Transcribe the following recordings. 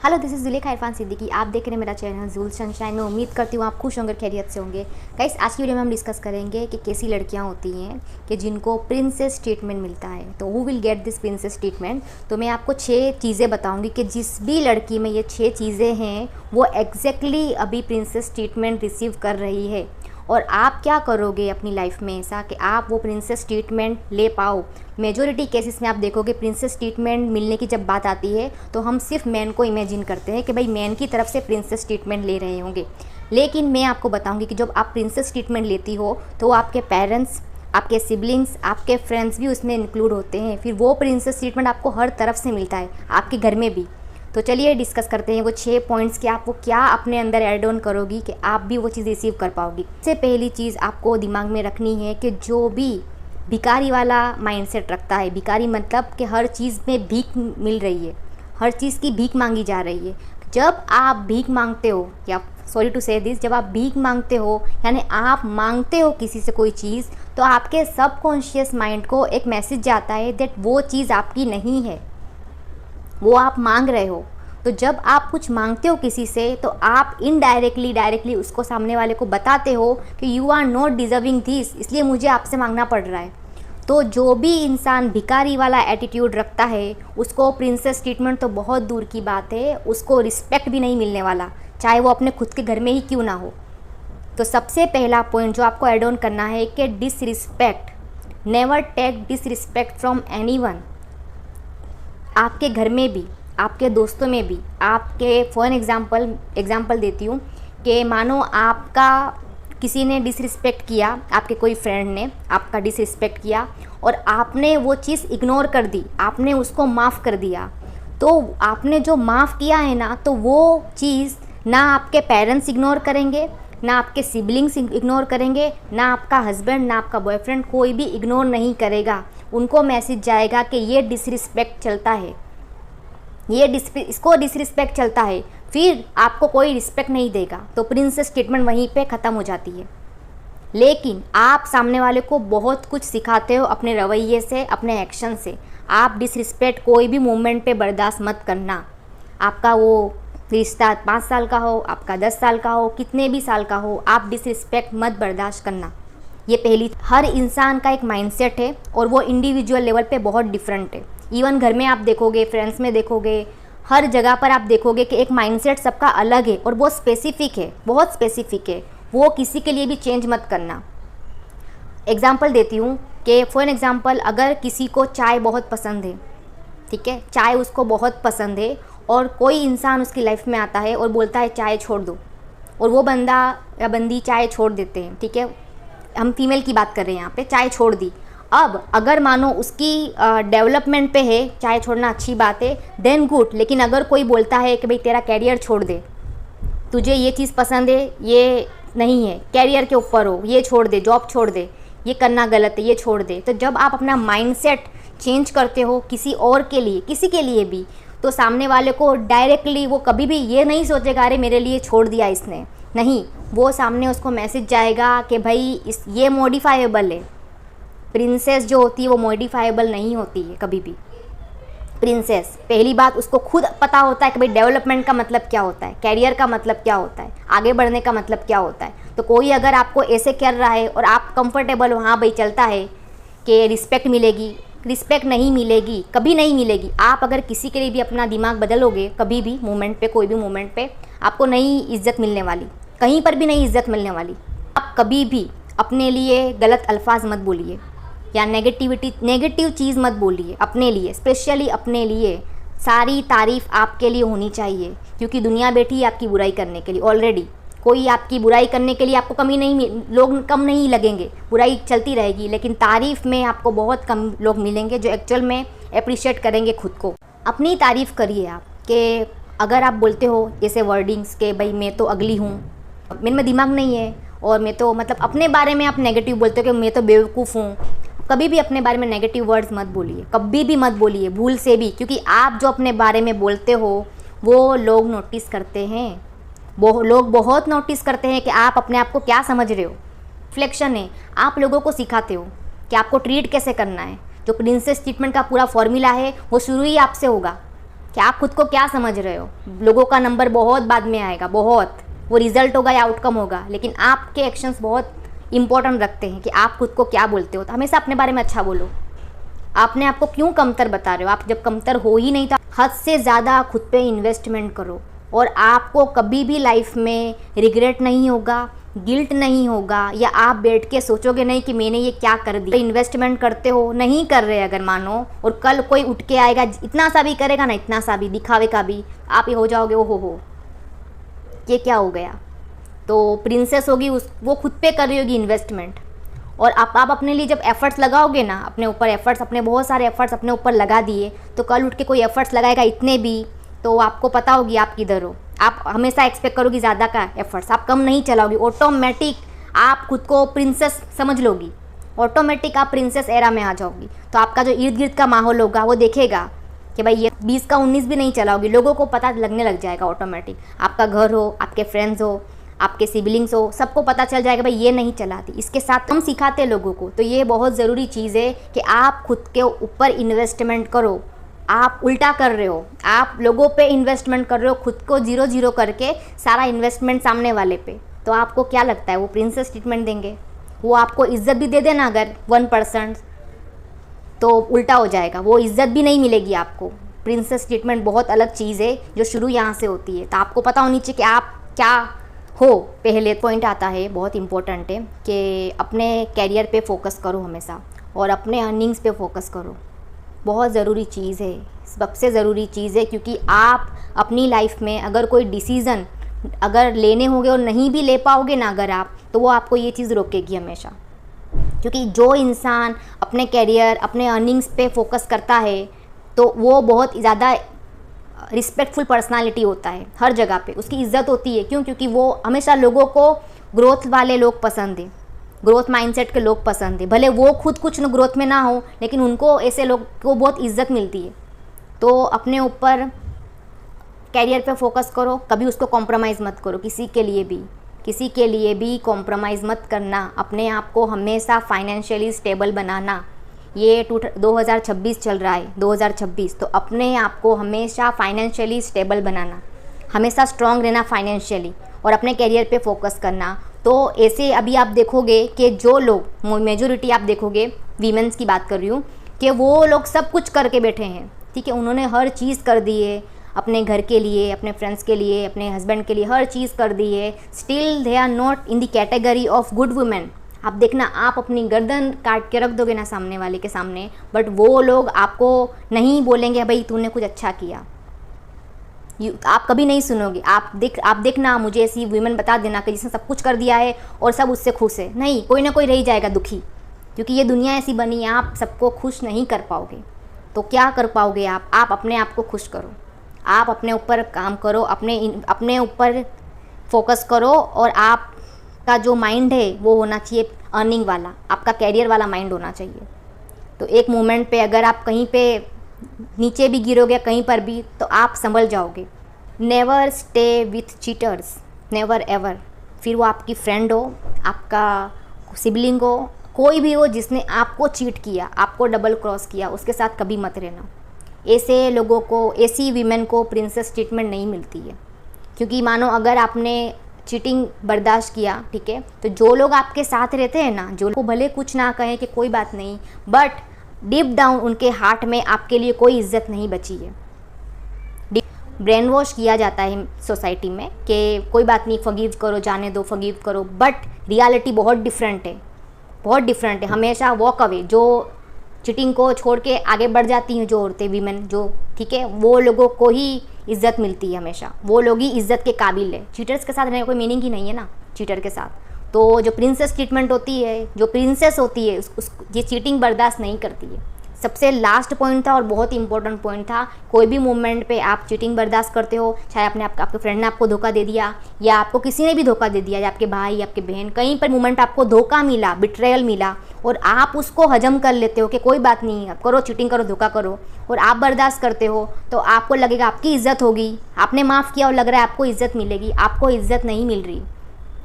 Hello, this is Zulekha Irfan Siddiqui. आप देख रहे हैं मेरा चैनल जूल सनशाइन में। उम्मीद करती हूँ आप खुश होंगे, खैरियत से होंगे। गाइस, आज की वीडियो में हम डिस्कस करेंगे कि कैसी लड़कियाँ होती हैं कि जिनको प्रिंसेस ट्रीटमेंट मिलता है। तो who will get this princess treatment. तो मैं आपको 6 चीज़ें बताऊँगी कि जिस भी लड़की में ये 6 चीज़ें हैं वो एग्जैक्टली अभी प्रिंसेस ट्रीटमेंट रिसीव कर रही है। और आप क्या करोगे अपनी लाइफ में ऐसा कि आप वो प्रिंसेस ट्रीटमेंट ले पाओ। मेजॉरिटी केसेस में आप देखोगे प्रिंसेस ट्रीटमेंट मिलने की जब बात आती है तो हम सिर्फ मैन को इमेजिन करते हैं कि भाई मैन की तरफ से प्रिंसेस ट्रीटमेंट ले रहे होंगे। लेकिन मैं आपको बताऊंगी कि जब आप प्रिंसेस ट्रीटमेंट लेती हो तो आपके पेरेंट्स, आपके सिबलिंग्स, आपके फ्रेंड्स भी उसमें इंक्लूड होते हैं। फिर वो प्रिंसेस ट्रीटमेंट आपको हर तरफ से मिलता है, आपके घर में भी। तो चलिए डिस्कस करते हैं वो 6 पॉइंट्स कि आप वो क्या अपने अंदर ऐड ऑन करोगी कि आप भी वो चीज़ रिसीव कर पाओगी। सबसे पहली चीज़ आपको दिमाग में रखनी है कि जो भी भिखारी वाला माइंडसेट रखता है, भिखारी मतलब कि हर चीज़ में भीख मिल रही है, हर चीज़ की भीख मांगी जा रही है। जब आप भीख मांगते हो, या सॉरी टू से दिस, जब आप भीख मांगते हो यानी आप मांगते हो किसी से कोई चीज़, तो आपके सबकॉन्शियस माइंड को एक मैसेज जाता है दैट वो चीज़ आपकी नहीं है, वो आप मांग रहे हो। तो जब आप कुछ मांगते हो किसी से तो आप इनडायरेक्टली डायरेक्टली उसको सामने वाले को बताते हो कि you are not deserving this, इसलिए मुझे आपसे मांगना पड़ रहा है। तो जो भी इंसान भिखारी वाला एटीट्यूड रखता है उसको प्रिंसेस ट्रीटमेंट तो बहुत दूर की बात है, उसको रिस्पेक्ट भी नहीं मिलने वाला, चाहे वो अपने खुद के घर में ही क्यों ना हो। तो सबसे पहला पॉइंट जो आपको ऐड ऑन करना है कि disrespect, never take disrespect from anyone. आपके घर में भी, आपके दोस्तों में भी, आपके फॉर एग्जांपल देती हूँ कि मानो आपका किसी ने डिसरिस्पेक्ट किया, आपके कोई फ्रेंड ने आपका डिसरिस्पेक्ट किया और आपने वो चीज़ इग्नोर कर दी, आपने उसको माफ़ कर दिया। तो आपने जो माफ़ किया है ना, तो वो चीज़ ना आपके पेरेंट्स इग्नोर करेंगे, ना आपके सिबलिंग्स इग्नोर करेंगे, ना आपका हस्बैंड, ना आपका बॉयफ्रेंड, कोई भी इग्नोर नहीं करेगा। उनको मैसेज जाएगा कि ये डिसरिस्पेक्ट चलता है, इसको डिसरिस्पेक्ट चलता है, फिर आपको कोई रिस्पेक्ट नहीं देगा। तो प्रिंसेस ट्रीटमेंट वहीं पे ख़त्म हो जाती है। लेकिन आप सामने वाले को बहुत कुछ सिखाते हो अपने रवैये से, अपने एक्शन से। आप डिसरिस्पेक्ट कोई भी मोमेंट पे बर्दाश्त मत करना। आपका वो रिश्ता 5 साल का हो, आपका 10 साल का हो, कितने भी साल का हो, आप डिसरिस्पेक्ट मत बर्दाश्त करना। ये पहली, हर इंसान का एक माइंडसेट है और वो इंडिविजुअल लेवल पे बहुत डिफरेंट है। इवन घर में आप देखोगे, फ्रेंड्स में देखोगे, हर जगह पर आप देखोगे कि एक माइंडसेट सबका अलग है और बहुत स्पेसिफिक है, बहुत स्पेसिफिक है। वो किसी के लिए भी चेंज मत करना। एग्जाम्पल देती हूँ कि फॉर एग्जाम्पल अगर किसी को चाय बहुत पसंद है, ठीक है, चाय उसको बहुत पसंद है और कोई इंसान उसकी लाइफ में आता है और बोलता है चाय छोड़ दो, और वो बंदा या बंदी चाय छोड़ देते हैं, ठीक है, हम फीमेल की बात कर रहे हैं यहाँ पे, चाय छोड़ दी। अब अगर मानो उसकी डेवलपमेंट पे है, चाय छोड़ना अच्छी बात है, देन गुड। लेकिन अगर कोई बोलता है कि भाई तेरा कैरियर छोड़ दे, तुझे ये चीज़ पसंद है, ये नहीं है, कैरियर के ऊपर हो, ये छोड़ दे, जॉब छोड़ दे, ये करना गलत है, ये छोड़ दे। तो जब आप अपना माइंडसेट चेंज करते हो किसी और के लिए, किसी के लिए भी, तो सामने वाले को डायरेक्टली वो कभी भी ये नहीं सोचेगा अरे मेरे लिए छोड़ दिया इसने, नहीं, वो सामने उसको मैसेज जाएगा कि भाई ये मॉडिफाइबल है। प्रिंसेस जो होती है वो मॉडिफाइबल नहीं होती है कभी भी। प्रिंसेस, पहली बात, उसको खुद पता होता है कि भाई डेवलपमेंट का मतलब क्या होता है, कैरियर का मतलब क्या होता है, आगे बढ़ने का मतलब क्या होता है। तो कोई अगर आपको ऐसे कर रहा है और आप कंफर्टेबल हो, हाँ भाई चलता है कि रिस्पेक्ट मिलेगी, रिस्पेक्ट नहीं मिलेगी, कभी नहीं मिलेगी। आप अगर किसी के लिए भी अपना दिमाग बदलोगे कभी भी मोमेंट पे, कोई भी मोमेंट पे, आपको नहीं इज्जत मिलने वाली, कहीं पर भी नहीं इज्जत मिलने वाली। आप कभी भी अपने लिए गलत अल्फाज मत बोलिए या नेगेटिव चीज़ मत बोलिए अपने लिए, स्पेशली अपने लिए। सारी तारीफ़ आपके लिए होनी चाहिए, क्योंकि दुनिया बैठी है आपकी बुराई करने के लिए ऑलरेडी। कोई आपकी बुराई करने के लिए आपको कमी नहीं, लोग कम नहीं लगेंगे, बुराई चलती रहेगी, लेकिन तारीफ़ में आपको बहुत कम लोग मिलेंगे जो एक्चुअल में अप्रिशिएट करेंगे खुद को। अपनी तारीफ़ करिए आप, कि अगर आप बोलते हो ऐसे वर्डिंग्स के भाई मैं तो अगली हूँ, मेरे में दिमाग नहीं है, और मैं तो मतलब अपने बारे में आप नेगेटिव बोलते हो कि मैं तो बेवकूफ़ हूँ, कभी भी अपने बारे में नेगेटिव वर्ड्स मत बोलिए, कभी भी मत बोलिए, भूल से भी। क्योंकि आप जो अपने बारे में बोलते हो वो लोग नोटिस करते हैं, लोग बहुत नोटिस करते हैं कि आप अपने आप को क्या समझ रहे हो। रिफ्लेक्शन है, आप लोगों को सिखाते हो कि आपको ट्रीट कैसे करना है। जो प्रिंसेस ट्रीटमेंट का पूरा फॉर्मूला है वो शुरू ही आपसे होगा। कि आप खुद को क्या समझ रहे हो। लोगों का नंबर बहुत बाद में आएगा, बहुत, वो रिजल्ट होगा या आउटकम होगा, लेकिन आपके एक्शंस बहुत इंपॉर्टेंट रखते हैं कि आप खुद को क्या बोलते हो। तो हमेशा अपने बारे में अच्छा बोलो। आपने आपको क्यों कमतर बता रहे हो, आप जब कमतर हो ही नहीं तो हद से ज़्यादा खुद पे इन्वेस्टमेंट करो और आपको कभी भी लाइफ में रिग्रेट नहीं होगा, गिल्ट नहीं होगा, या आप बैठ के सोचोगे नहीं कि मैंने ये क्या कर दिया। इन्वेस्टमेंट करते हो, नहीं कर रहे अगर मानो, और कल कोई उठ के आएगा इतना सा भी करेगा ना, इतना सा भी दिखावे का भी, आप ये हो जाओगे, ओ हो ये क्या हो गया। तो प्रिंसेस होगी वो खुद पे कर रही होगी इन्वेस्टमेंट, और आप अपने लिए जब एफर्ट्स लगाओगे ना, अपने ऊपर एफर्ट्स, अपने बहुत सारे एफर्ट्स अपने ऊपर लगा दिए, तो कल उठ के कोई एफर्ट्स लगाएगा इतने भी, तो आपको पता होगी आप किधर हो। आप हमेशा एक्सपेक्ट करोगी ज़्यादा का एफर्ट्स, आप कम नहीं चलाओगी, ऑटोमेटिक आप खुद को प्रिंसेस समझ लोगी, ऑटोमेटिक आप प्रिंसेस एरा में आ जाओगी। तो आपका जो इर्द गिर्द का माहौल होगा वो देखेगा कि भाई ये 20 का 19 भी नहीं चलाओगी, लोगों को पता लगने लग जाएगा ऑटोमेटिक। आपका घर हो, आपके फ्रेंड्स हो, आपके सिबलिंग्स हो, सबको पता चल जाएगा भाई ये नहीं चलाती। इसके साथ हम सिखाते लोगों को। तो ये बहुत ज़रूरी चीज़ है कि आप खुद के ऊपर इन्वेस्टमेंट करो। आप उल्टा कर रहे हो, आप लोगों पे इन्वेस्टमेंट कर रहे हो, खुद को 0-0 करके सारा इन्वेस्टमेंट सामने वाले पे। तो आपको क्या लगता है वो प्रिंसेस ट्रीटमेंट देंगे? वो आपको इज्जत भी दे देना अगर 1%, तो उल्टा हो जाएगा, वो इज्जत भी नहीं मिलेगी आपको। प्रिंसेस ट्रीटमेंट बहुत अलग चीज़ है जो शुरू यहाँ से होती है। तो आपको पता होनी चाहिए कि आप क्या हो। पहले पॉइंट आता है, बहुत इंपॉर्टेंट है, कि अपने कैरियर पे फोकस करो हमेशा और अपने अर्निंग्स पे फोकस करो। बहुत ज़रूरी चीज़ है, सबसे ज़रूरी चीज़ है, क्योंकि आप अपनी लाइफ में अगर कोई डिसीज़न अगर लेने होंगे और नहीं भी ले पाओगे ना अगर आप, तो वो आपको ये चीज़ रोकेगी हमेशा। क्योंकि जो इंसान अपने कैरियर, अपने अर्निंग्स पे फोकस करता है तो वो बहुत ज़्यादा रिस्पेक्टफुल पर्सनालिटी होता है, हर जगह पे उसकी इज्जत होती है। क्यों? क्योंकि वो हमेशा लोगों को ग्रोथ वाले लोग पसंद है, ग्रोथ माइंडसेट के लोग पसंद है। भले वो खुद कुछ ग्रोथ में ना हो, लेकिन उनको ऐसे लोग को बहुत इज्जत मिलती है। तो अपने ऊपर कैरियर पे फोकस करो, कभी उसको कॉम्प्रोमाइज़ मत करो, किसी के लिए भी कॉम्प्रोमाइज़ मत करना। अपने आप को हमेशा फाइनेंशियली स्टेबल बनाना। ये 2026 चल रहा है, 2026, तो अपने आप को हमेशा फाइनेंशियली स्टेबल बनाना, हमेशा स्ट्रॉन्ग रहना फाइनेंशियली, और अपने कैरियर पे फोकस करना। तो ऐसे अभी आप देखोगे कि जो लोग, मेजोरिटी आप देखोगे, वीमेंस की बात कर रही हूँ, कि वो लोग सब कुछ करके बैठे हैं, ठीक है, उन्होंने हर चीज़ कर दी है अपने घर के लिए, अपने फ्रेंड्स के लिए, अपने हस्बैंड के लिए, हर चीज़ कर दी है। Still they are not in the category of good women. आप देखना, आप अपनी गर्दन काट के रख दोगे ना सामने वाले के सामने, बट वो लोग आपको नहीं बोलेंगे भाई तूने कुछ अच्छा किया। आप कभी नहीं सुनोगे। आप देखना, मुझे ऐसी वुमेन बता देना कि जिसने सब कुछ कर दिया है और सब उससे खुश है। नहीं, कोई ना कोई रह जाएगा दुखी, क्योंकि ये दुनिया ऐसी बनी है, आप सबको खुश नहीं कर पाओगे। तो क्या कर पाओगे आप अपने आप को खुश करो, आप अपने ऊपर काम करो, अपने ऊपर फोकस करो, और आपका जो माइंड है वो होना चाहिए अर्निंग वाला, आपका कैरियर वाला माइंड होना चाहिए। तो एक मोमेंट पे अगर आप कहीं पे नीचे भी गिरोगे कहीं पर भी, तो आप संभल जाओगे। Never stay with cheaters, never ever. फिर वो आपकी फ्रेंड हो, आपका सिबलिंग हो, कोई भी हो जिसने आपको चीट किया, आपको डबल क्रॉस किया, उसके साथ कभी मत रहना। ऐसे लोगों को, ऐसी वीमेन को प्रिंसेस ट्रीटमेंट नहीं मिलती है। क्योंकि मानो अगर आपने चीटिंग बर्दाश्त किया, ठीक है, तो जो लोग आपके साथ रहते हैं ना, जो को भले कुछ ना कहें कि कोई बात नहीं, बट डीप डाउन उनके हार्ट में आपके लिए कोई इज्जत नहीं बची है। ब्रेन वॉश किया जाता है सोसाइटी में कि कोई बात नहीं, फॉरगिव करो, जाने दो, फॉरगिव करो, बट रियलिटी बहुत डिफरेंट है, बहुत डिफरेंट है। हमेशा वॉक अवे, जो चीटिंग को छोड़ के आगे बढ़ जाती हैं जो औरतें, वीमेन जो, ठीक है, वो लोगों को ही इज्जत मिलती है हमेशा, वो लोग ही इज्जत के काबिल है। चीटर्स के साथ रहने का कोई मीनिंग ही नहीं है ना, चीटर के साथ। तो जो प्रिंसेस ट्रीटमेंट होती है, जो प्रिंसेस होती है, ये चीटिंग बर्दाश्त नहीं करती है। सबसे लास्ट पॉइंट था और बहुत ही इंपॉर्टेंट पॉइंट था, कोई भी मोमेंट पे आप चीटिंग बर्दाश्त करते हो, चाहे आपके फ्रेंड ने आपको धोखा दे दिया, या आपको किसी ने भी धोखा दे दिया, या आपके भाई, आपके बहन, कहीं पर मोमेंट आपको धोखा मिला, बिट्रेयल मिला, और आप उसको हजम कर लेते हो कि कोई बात नहीं, आप करो, चीटिंग करो, धोखा करो, और आप बर्दाश्त करते हो, तो आपको लगेगा आपकी इज्जत होगी, आपने माफ़ किया और लग रहा है आपको इज्जत मिलेगी। आपको इज्जत नहीं मिल रही,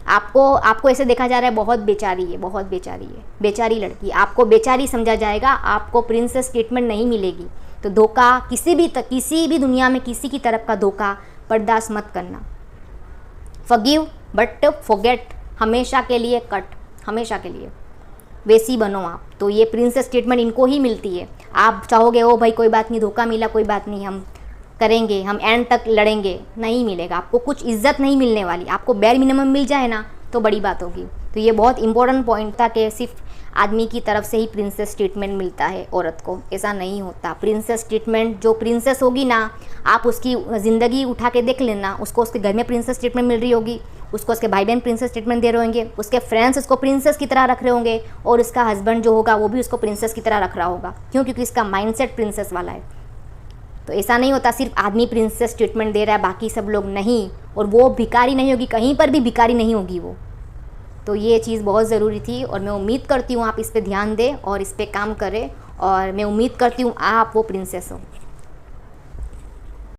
आपको ऐसे देखा जा रहा है बहुत बेचारी है, बहुत बेचारी है, बेचारी लड़की, आपको बेचारी समझा जाएगा, आपको प्रिंसेस ट्रीटमेंट नहीं मिलेगी। तो धोखा किसी भी दुनिया में किसी की तरफ का धोखा बर्दाश्त मत करना। फॉरगिव बट फॉरगेट, हमेशा के लिए कट, हमेशा के लिए वैसी बनो आप। तो ये प्रिंसेस ट्रीटमेंट इनको ही मिलती है। आप चाहोगे ओ भाई कोई बात नहीं, धोखा मिला कोई बात नहीं, हम करेंगे, हम एंड तक लड़ेंगे, नहीं मिलेगा आपको, कुछ इज्जत नहीं मिलने वाली। आपको बेयर मिनिमम मिल जाए ना तो बड़ी बात होगी। तो ये बहुत इंपॉर्टेंट पॉइंट था कि सिर्फ आदमी की तरफ से ही प्रिंसेस ट्रीटमेंट मिलता है औरत को, ऐसा नहीं होता। प्रिंसेस ट्रीटमेंट, जो प्रिंसेस होगी ना, आप उसकी ज़िंदगी उठा के देख लेना, उसको उसके घर में प्रिंसेस ट्रीटमेंट मिल रही होगी, उसको उसके भाई बहन प्रिंसेस ट्रीटमेंट दे रहे होंगे, उसके फ्रेंड्स उसको प्रिंसेस की तरह रख रहे होंगे, और उसका हस्बैंड जो होगा वो भी उसको प्रिंसेस की तरह रख रहा होगा। क्यों? क्योंकि इसका माइंडसेट प्रिंसेस वाला है। तो ऐसा नहीं होता सिर्फ आदमी प्रिंसेस ट्रीटमेंट दे रहा है, बाकी सब लोग नहीं, और वो भिखारी नहीं होगी, कहीं पर भी भिखारी नहीं होगी वो। तो ये चीज़ बहुत ज़रूरी थी, और मैं उम्मीद करती हूँ आप इस पे ध्यान दें और इस पे काम करें, और मैं उम्मीद करती हूँ आप वो प्रिंसेस हो।